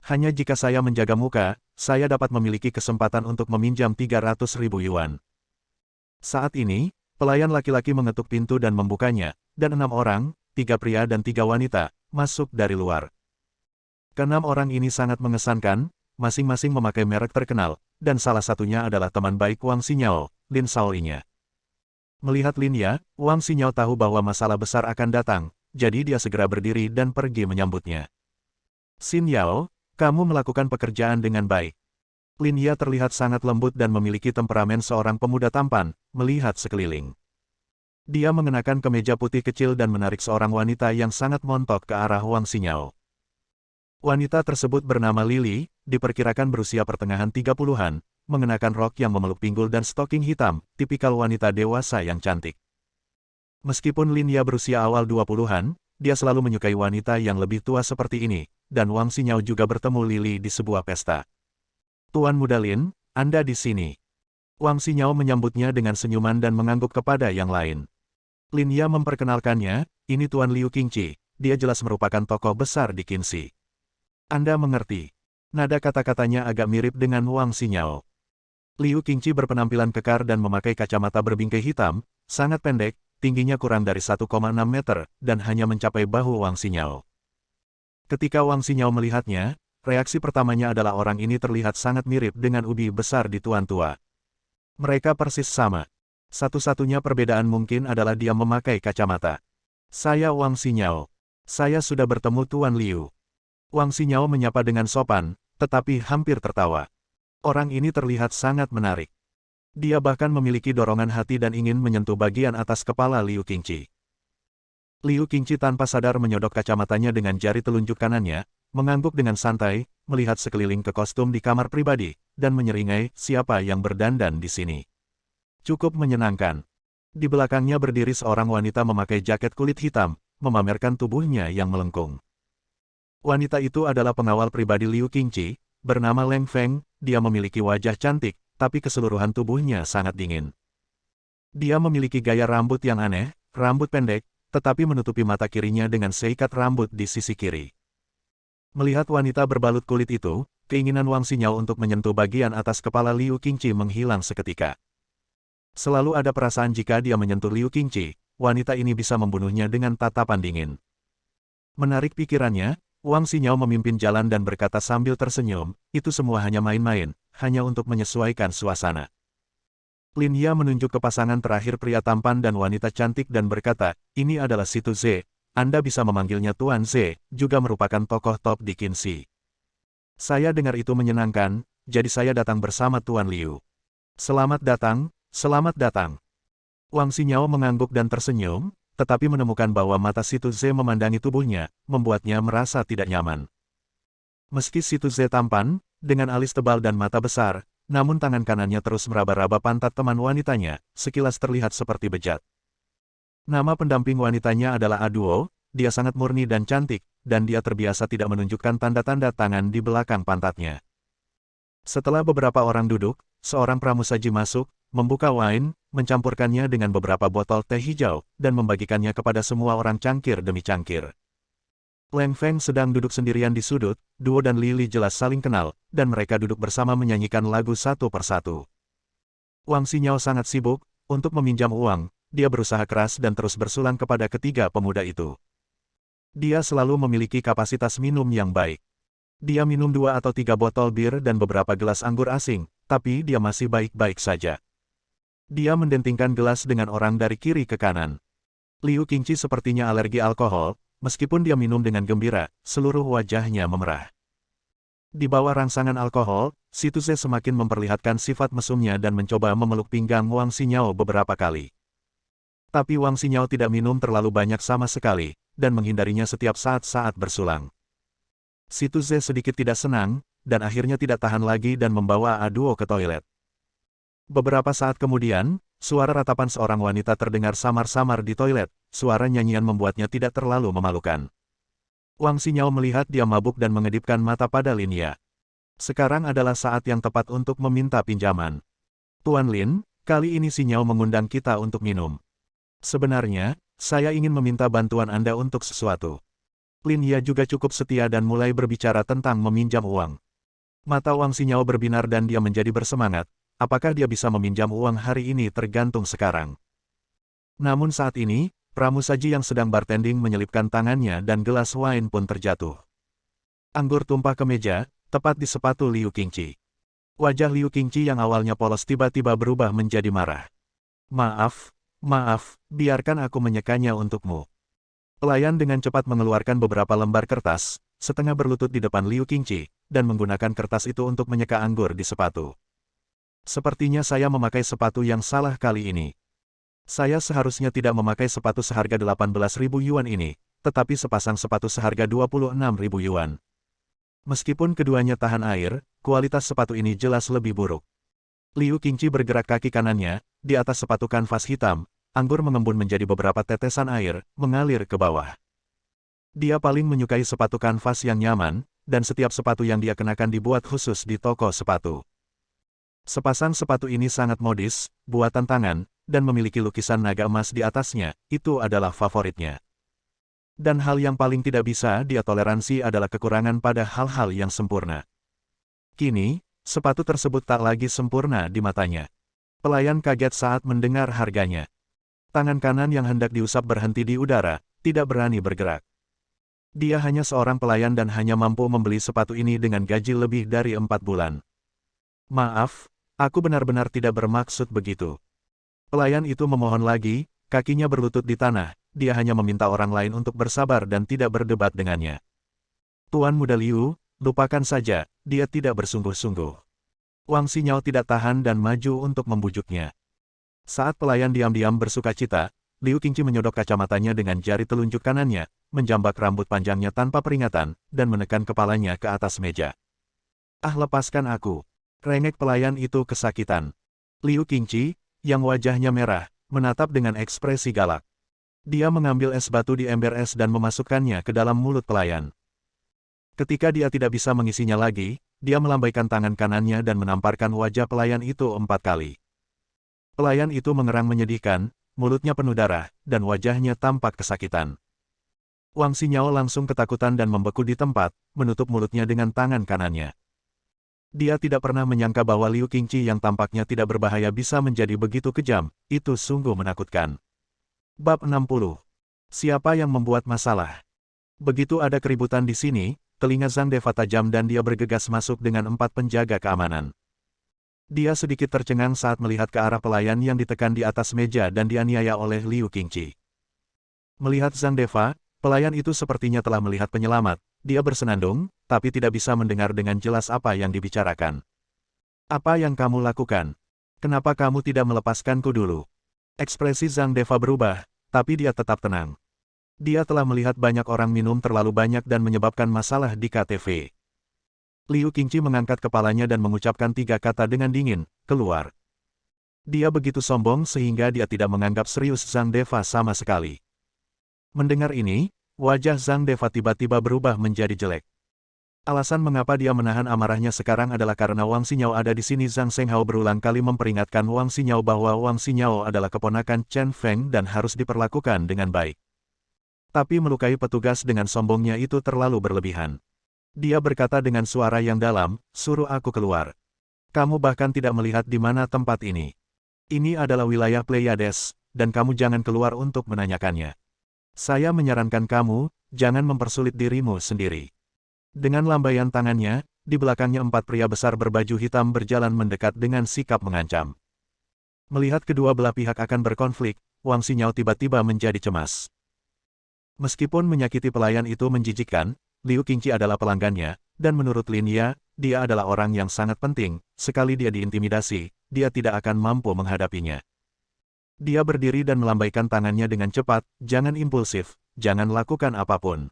Hanya jika saya menjaga muka, saya dapat memiliki kesempatan untuk meminjam 300.000 yuan. Saat ini, pelayan laki-laki mengetuk pintu dan membukanya, dan 6 orang, 3 pria dan 3 wanita, masuk dari luar. Keenam orang ini sangat mengesankan, masing-masing memakai merek terkenal, dan salah satunya adalah teman baik Wang Xinyao, Lin Shaoyi-nya. Melihat Lin Ya, Wang Xinyao tahu bahwa masalah besar akan datang, jadi dia segera berdiri dan pergi menyambutnya. Xin Yao, kamu melakukan pekerjaan dengan baik. Lin Ya terlihat sangat lembut dan memiliki temperamen seorang pemuda tampan, melihat sekeliling. Dia mengenakan kemeja putih kecil dan menarik seorang wanita yang sangat montok ke arah Wang Xinyao. Wanita tersebut bernama Lily, diperkirakan berusia pertengahan 30-an, mengenakan rok yang memeluk pinggul dan stoking hitam, tipikal wanita dewasa yang cantik. Meskipun Lin Ya berusia awal 20-an, dia selalu menyukai wanita yang lebih tua seperti ini, dan Wang Xinyao juga bertemu Lily di sebuah pesta. Tuan Muda Lin, Anda di sini. Wang Xinyao menyambutnya dengan senyuman dan mengangguk kepada yang lain. Lin Ya memperkenalkannya, ini Tuan Liu Qingqi, dia jelas merupakan tokoh besar di Qinzi. Anda mengerti. Nada kata-katanya agak mirip dengan Wang Xinyao. Liu Qingqi berpenampilan kekar dan memakai kacamata berbingkai hitam, sangat pendek, tingginya kurang dari 1,6 meter, dan hanya mencapai bahu Wang Xinyao. Ketika Wang Xinyao melihatnya, reaksi pertamanya adalah orang ini terlihat sangat mirip dengan ubi besar di tuan tua. Mereka persis sama. Satu-satunya perbedaan mungkin adalah dia memakai kacamata. Saya Wang Xinyao. Saya sudah bertemu Tuan Liu. Wang Xinyao menyapa dengan sopan, tetapi hampir tertawa. Orang ini terlihat sangat menarik. Dia bahkan memiliki dorongan hati dan ingin menyentuh bagian atas kepala Liu Qingqi. Liu Qingqi tanpa sadar menyodok kacamatanya dengan jari telunjuk kanannya, mengangguk dengan santai, melihat sekeliling ke kostum di kamar pribadi, dan menyeringai, siapa yang berdandan di sini. Cukup menyenangkan. Di belakangnya berdiri seorang wanita memakai jaket kulit hitam, memamerkan tubuhnya yang melengkung. Wanita itu adalah pengawal pribadi Liu Qingqi, bernama Leng Feng, dia memiliki wajah cantik, tapi keseluruhan tubuhnya sangat dingin. Dia memiliki gaya rambut yang aneh, rambut pendek, tetapi menutupi mata kirinya dengan seikat rambut di sisi kiri. Melihat wanita berbalut kulit itu, keinginan Wang Xinyao untuk menyentuh bagian atas kepala Liu Qingqi menghilang seketika. Selalu ada perasaan jika dia menyentuh Liu Qingqi, wanita ini bisa membunuhnya dengan tatapan dingin. Menarik pikirannya, Wang Xinyao memimpin jalan dan berkata sambil tersenyum, itu semua hanya main-main, hanya untuk menyesuaikan suasana. Lin Ye menunjuk ke pasangan terakhir pria tampan dan wanita cantik dan berkata, ini adalah Situ Ze, Anda bisa memanggilnya Tuan Ze, juga merupakan tokoh top di Qinxi. Saya dengar itu menyenangkan, jadi saya datang bersama Tuan Liu. Selamat datang, selamat datang. Wang Xinyao mengangguk dan tersenyum, tetapi menemukan bahwa mata Situ Ze memandangi tubuhnya, membuatnya merasa tidak nyaman. Meski Situ Ze tampan, dengan alis tebal dan mata besar, namun tangan kanannya terus meraba-raba pantat teman wanitanya, sekilas terlihat seperti bejat. Nama pendamping wanitanya adalah Aduo, dia sangat murni dan cantik, dan dia terbiasa tidak menunjukkan tanda-tanda tangan di belakang pantatnya. Setelah beberapa orang duduk, seorang pramusaji masuk, membuka wine, mencampurkannya dengan beberapa botol teh hijau, dan membagikannya kepada semua orang cangkir demi cangkir. Leng Feng sedang duduk sendirian di sudut, Duo dan Lili jelas saling kenal, dan mereka duduk bersama menyanyikan lagu satu persatu. Wang Xinyao sangat sibuk, untuk meminjam uang, dia berusaha keras dan terus bersulang kepada ketiga pemuda itu. Dia selalu memiliki kapasitas minum yang baik. Dia minum 2 atau 3 botol bir dan beberapa gelas anggur asing, tapi dia masih baik-baik saja. Dia mendentingkan gelas dengan orang dari kiri ke kanan. Liu Qingqi sepertinya alergi alkohol, meskipun dia minum dengan gembira, seluruh wajahnya memerah. Di bawah rangsangan alkohol, Situ Ze semakin memperlihatkan sifat mesumnya dan mencoba memeluk pinggang Wang Xinyao beberapa kali. Tapi Wang Xinyao tidak minum terlalu banyak sama sekali, dan menghindarinya setiap saat-saat bersulang. Situ Ze sedikit tidak senang, dan akhirnya tidak tahan lagi dan membawa Aduo ke toilet. Beberapa saat kemudian, suara ratapan seorang wanita terdengar samar-samar di toilet. Suara nyanyian membuatnya tidak terlalu memalukan. Wang Xinyao melihat dia mabuk dan mengedipkan mata pada Lin Ye. Sekarang adalah saat yang tepat untuk meminta pinjaman. Tuan Lin, kali ini Xinyao mengundang kita untuk minum. Sebenarnya, saya ingin meminta bantuan Anda untuk sesuatu. Lin Ye juga cukup setia dan mulai berbicara tentang meminjam uang. Mata Wang Xinyao berbinar dan dia menjadi bersemangat. Apakah dia bisa meminjam uang hari ini tergantung sekarang. Namun saat ini, pramusaji yang sedang bartending menyelipkan tangannya dan gelas wine pun terjatuh. Anggur tumpah ke meja, tepat di sepatu Liu Qingqi. Wajah Liu Qingqi yang awalnya polos tiba-tiba berubah menjadi marah. Maaf, biarkan aku menyekanya untukmu. Pelayan dengan cepat mengeluarkan beberapa lembar kertas, setengah berlutut di depan Liu Qingqi, dan menggunakan kertas itu untuk menyeka anggur di sepatu. Sepertinya saya memakai sepatu yang salah kali ini. Saya seharusnya tidak memakai sepatu seharga 18.000 yuan ini, tetapi sepasang sepatu seharga 26.000 yuan. Meskipun keduanya tahan air, kualitas sepatu ini jelas lebih buruk. Liu Qingqi bergerak kaki kanannya, di atas sepatu kanvas hitam, anggur mengembun menjadi beberapa tetesan air, mengalir ke bawah. Dia paling menyukai sepatu kanvas yang nyaman, dan setiap sepatu yang dia kenakan dibuat khusus di toko sepatu. Sepasang sepatu ini sangat modis, buatan tangan, dan memiliki lukisan naga emas di atasnya, itu adalah favoritnya. Dan hal yang paling tidak bisa dia toleransi adalah kekurangan pada hal-hal yang sempurna. Kini, sepatu tersebut tak lagi sempurna di matanya. Pelayan kaget saat mendengar harganya. Tangan kanan yang hendak diusap berhenti di udara, tidak berani bergerak. Dia hanya seorang pelayan dan hanya mampu membeli sepatu ini dengan gaji lebih dari 4 bulan. Maaf, aku benar-benar tidak bermaksud begitu. Pelayan itu memohon lagi, kakinya berlutut di tanah, dia hanya meminta orang lain untuk bersabar dan tidak berdebat dengannya. Tuan Muda Liu, lupakan saja, dia tidak bersungguh-sungguh. Wang Xinyao tidak tahan dan maju untuk membujuknya. Saat pelayan diam-diam bersukacita, Liu Qingqi menyodok kacamatanya dengan jari telunjuk kanannya, menjambak rambut panjangnya tanpa peringatan, dan menekan kepalanya ke atas meja. Ah, lepaskan aku. Rengek pelayan itu kesakitan. Liu Qingqi, yang wajahnya merah, menatap dengan ekspresi galak. Dia mengambil es batu di ember es dan memasukkannya ke dalam mulut pelayan. Ketika dia tidak bisa mengisinya lagi, dia melambaikan tangan kanannya dan menamparkan wajah pelayan itu 4 kali. Pelayan itu mengerang menyedihkan, mulutnya penuh darah, dan wajahnya tampak kesakitan. Wang Xinyao langsung ketakutan dan membeku di tempat, menutup mulutnya dengan tangan kanannya. Dia tidak pernah menyangka bahwa Liu Qingqi yang tampaknya tidak berbahaya bisa menjadi begitu kejam, itu sungguh menakutkan. Bab 60. Siapa yang membuat masalah? Begitu ada keributan di sini, telinga Zhang Deva tajam dan dia bergegas masuk dengan 4 penjaga keamanan. Dia sedikit tercengang saat melihat ke arah pelayan yang ditekan di atas meja dan dianiaya oleh Liu Qingqi. Melihat Zhang Deva, pelayan itu sepertinya telah melihat penyelamat. Dia bersenandung, tapi tidak bisa mendengar dengan jelas apa yang dibicarakan. Apa yang kamu lakukan? Kenapa kamu tidak melepaskanku dulu? Ekspresi Zhang Deva berubah, tapi dia tetap tenang. Dia telah melihat banyak orang minum terlalu banyak dan menyebabkan masalah di KTV. Liu Qingqi mengangkat kepalanya dan mengucapkan 3 kata dengan dingin, keluar. Dia begitu sombong sehingga dia tidak menganggap serius Zhang Deva sama sekali. Mendengar ini, wajah Zhang Deva tiba-tiba berubah menjadi jelek. Alasan mengapa dia menahan amarahnya sekarang adalah karena Wang Xinyao ada di sini. Zhang Shenghao berulang kali memperingatkan Wang Xinyao bahwa Wang Xinyao adalah keponakan Chen Feng dan harus diperlakukan dengan baik. Tapi melukai petugas dengan sombongnya itu terlalu berlebihan. Dia berkata dengan suara yang dalam, suruh aku keluar. Kamu bahkan tidak melihat di mana tempat ini. Ini adalah wilayah Pleiades, dan kamu jangan keluar untuk menanyakannya. Saya menyarankan kamu, jangan mempersulit dirimu sendiri. Dengan lambaian tangannya, di belakangnya 4 pria besar berbaju hitam berjalan mendekat dengan sikap mengancam. Melihat kedua belah pihak akan berkonflik, Wang Xinyao tiba-tiba menjadi cemas. Meskipun menyakiti pelayan itu menjijikkan, Liu Qingqi adalah pelanggannya, dan menurut Lin Ya, dia adalah orang yang sangat penting. Sekali dia diintimidasi, dia tidak akan mampu menghadapinya. Dia berdiri dan melambaikan tangannya dengan cepat, jangan impulsif, jangan lakukan apapun.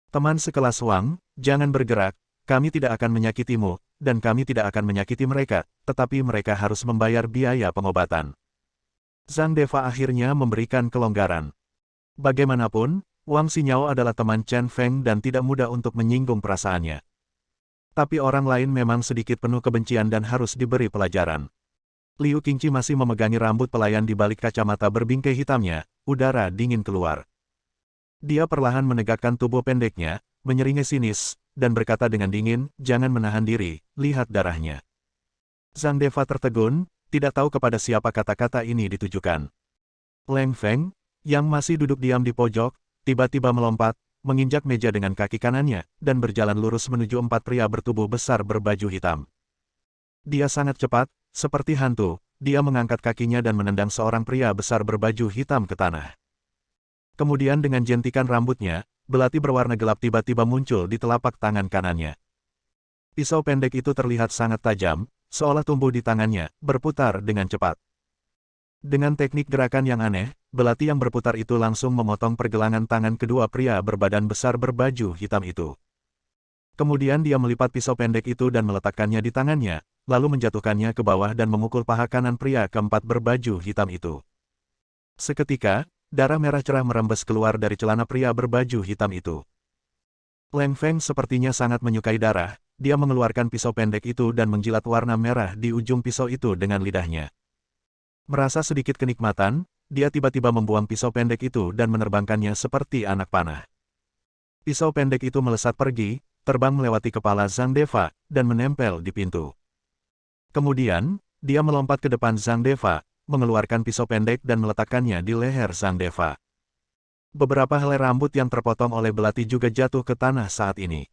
Teman sekelas Wang, jangan bergerak, kami tidak akan menyakitimu, dan kami tidak akan menyakiti mereka, tetapi mereka harus membayar biaya pengobatan. Zhang Deva akhirnya memberikan kelonggaran. Bagaimanapun, Wang Xinyao adalah teman Chen Feng dan tidak mudah untuk menyinggung perasaannya. Tapi orang lain memang sedikit penuh kebencian dan harus diberi pelajaran. Liu Qingqi masih memegangi rambut pelayan di balik kacamata berbingkai hitamnya, udara dingin keluar. Dia perlahan menegakkan tubuh pendeknya, menyeringai sinis, dan berkata dengan dingin, jangan menahan diri, lihat darahnya. Zhang Deva tertegun, tidak tahu kepada siapa kata-kata ini ditujukan. Leng Feng, yang masih duduk diam di pojok, tiba-tiba melompat, menginjak meja dengan kaki kanannya, dan berjalan lurus menuju 4 pria bertubuh besar berbaju hitam. Dia sangat cepat, seperti hantu, dia mengangkat kakinya dan menendang seorang pria besar berbaju hitam ke tanah. Kemudian dengan jentikan rambutnya, belati berwarna gelap tiba-tiba muncul di telapak tangan kanannya. Pisau pendek itu terlihat sangat tajam, seolah tumbuh di tangannya, berputar dengan cepat. Dengan teknik gerakan yang aneh, belati yang berputar itu langsung memotong pergelangan tangan kedua pria berbadan besar berbaju hitam itu. Kemudian dia melipat pisau pendek itu dan meletakkannya di tangannya, lalu menjatuhkannya ke bawah dan memukul paha kanan pria keempat berbaju hitam itu. Seketika, darah merah cerah merembes keluar dari celana pria berbaju hitam itu. Leng Feng sepertinya sangat menyukai darah, dia mengeluarkan pisau pendek itu dan menjilat warna merah di ujung pisau itu dengan lidahnya. Merasa sedikit kenikmatan, dia tiba-tiba membuang pisau pendek itu dan menerbangkannya seperti anak panah. Pisau pendek itu melesat pergi, terbang melewati kepala Zhang Deva, dan menempel di pintu. Kemudian, dia melompat ke depan Zhang Deva, mengeluarkan pisau pendek dan meletakkannya di leher Zhang Deva. Beberapa helai rambut yang terpotong oleh belati juga jatuh ke tanah saat ini.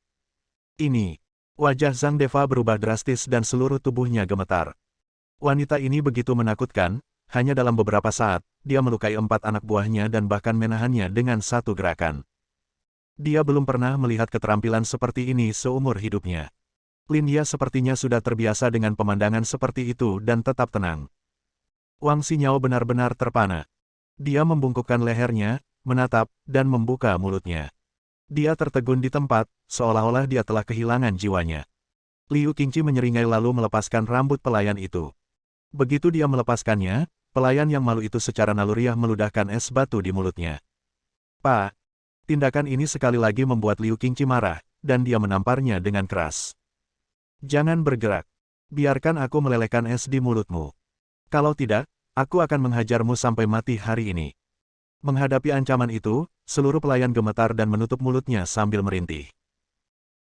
Wajah Zhang Deva berubah drastis dan seluruh tubuhnya gemetar. Wanita ini begitu menakutkan, hanya dalam beberapa saat, dia melukai 4 anak buahnya dan bahkan menahannya dengan satu gerakan. Dia belum pernah melihat keterampilan seperti ini seumur hidupnya. Lin Ya sepertinya sudah terbiasa dengan pemandangan seperti itu dan tetap tenang. Wang Xinyao benar-benar terpana. Dia membungkukkan lehernya, menatap, dan membuka mulutnya. Dia tertegun di tempat, seolah-olah dia telah kehilangan jiwanya. Liu Qingqi menyeringai lalu melepaskan rambut pelayan itu. Begitu dia melepaskannya, pelayan yang malu itu secara naluriah meludahkan es batu di mulutnya. Pak! Tindakan ini sekali lagi membuat Liu Qingqi marah, dan dia menamparnya dengan keras. Jangan bergerak. Biarkan aku melelehkan es di mulutmu. Kalau tidak, aku akan menghajarmu sampai mati hari ini. Menghadapi ancaman itu, seluruh pelayan gemetar dan menutup mulutnya sambil merintih.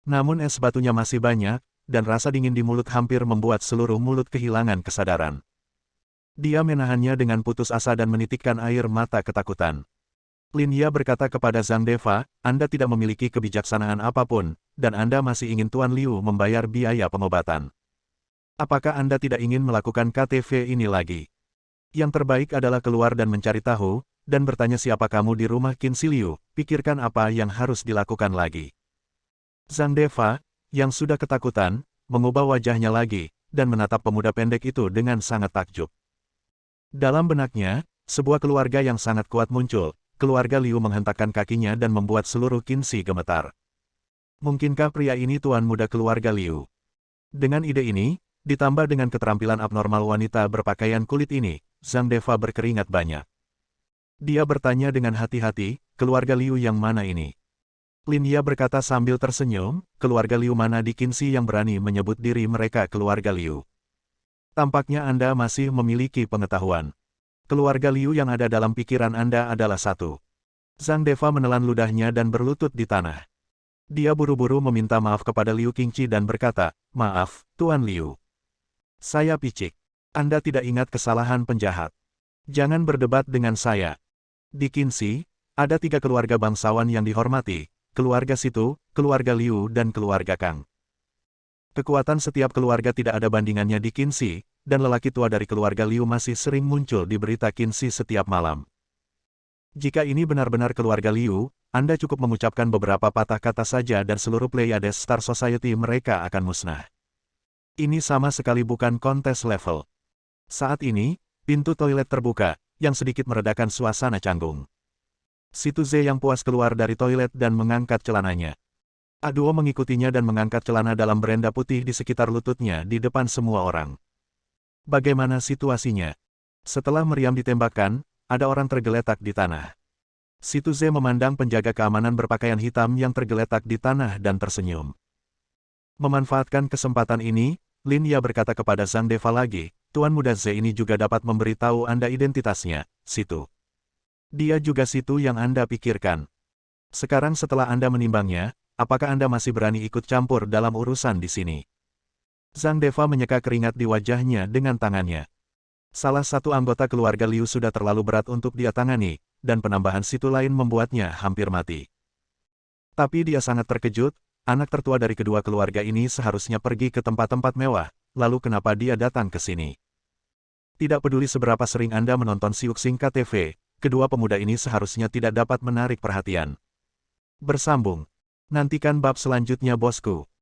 Namun es batunya masih banyak, dan rasa dingin di mulut hampir membuat seluruh mulut kehilangan kesadaran. Dia menahannya dengan putus asa dan menitikkan air mata ketakutan. Lin Ye berkata kepada Zhang Deva, Anda tidak memiliki kebijaksanaan apapun, dan Anda masih ingin Tuan Liu membayar biaya pengobatan. Apakah Anda tidak ingin melakukan KTV ini lagi? Yang terbaik adalah keluar dan mencari tahu, dan bertanya siapa kamu di rumah Qin Shi Liu, pikirkan apa yang harus dilakukan lagi. Zhang Deva, yang sudah ketakutan, mengubah wajahnya lagi, dan menatap pemuda pendek itu dengan sangat takjub. Dalam benaknya, sebuah keluarga yang sangat kuat muncul. Keluarga Liu menghentakkan kakinya dan membuat seluruh Qin Shi gemetar. Mungkinkah pria ini tuan muda keluarga Liu? Dengan ide ini, ditambah dengan keterampilan abnormal wanita berpakaian kulit ini, Zhang Deva berkeringat banyak. Dia bertanya dengan hati-hati, keluarga Liu yang mana ini? Lin Ye berkata sambil tersenyum, keluarga Liu mana di Qin Shi yang berani menyebut diri mereka keluarga Liu? Tampaknya Anda masih memiliki pengetahuan. Keluarga Liu yang ada dalam pikiran Anda adalah satu. Zhang Deva menelan ludahnya dan berlutut di tanah. Dia buru-buru meminta maaf kepada Liu Qingqi dan berkata, maaf, Tuan Liu. Saya picik. Anda tidak ingat kesalahan penjahat. Jangan berdebat dengan saya. Di Qin Shi, ada 3 keluarga bangsawan yang dihormati, keluarga Situ, keluarga Liu dan keluarga Kang. Kekuatan setiap keluarga tidak ada bandingannya di Qin Shi, dan lelaki tua dari keluarga Liu masih sering muncul di berita Qin Shi setiap malam. Jika ini benar-benar keluarga Liu, Anda cukup mengucapkan beberapa patah kata saja dan seluruh Pleiades Star Society mereka akan musnah. Ini sama sekali bukan kontes level. Saat ini, pintu toilet terbuka, yang sedikit meredakan suasana canggung. Situ Ze yang puas keluar dari toilet dan mengangkat celananya. Aduo mengikutinya dan mengangkat celana dalam berenda putih di sekitar lututnya di depan semua orang. Bagaimana situasinya? Setelah meriam ditembakkan, ada orang tergeletak di tanah. Situ Ze memandang penjaga keamanan berpakaian hitam yang tergeletak di tanah dan tersenyum. Memanfaatkan kesempatan ini, Lin Ye berkata kepada Zhang Deva lagi, Tuan Muda Ze ini juga dapat memberitahu Anda identitasnya, Situ. Dia juga Situ yang Anda pikirkan. Sekarang setelah Anda menimbangnya, apakah Anda masih berani ikut campur dalam urusan di sini? Zhang Deva menyeka keringat di wajahnya dengan tangannya. Salah satu anggota keluarga Liu sudah terlalu berat untuk dia tangani, dan penambahan Situ lain membuatnya hampir mati. Tapi dia sangat terkejut, anak tertua dari kedua keluarga ini seharusnya pergi ke tempat-tempat mewah, lalu kenapa dia datang ke sini? Tidak peduli seberapa sering Anda menonton Siuxing KTV, kedua pemuda ini seharusnya tidak dapat menarik perhatian. Bersambung. Nantikan bab selanjutnya bosku.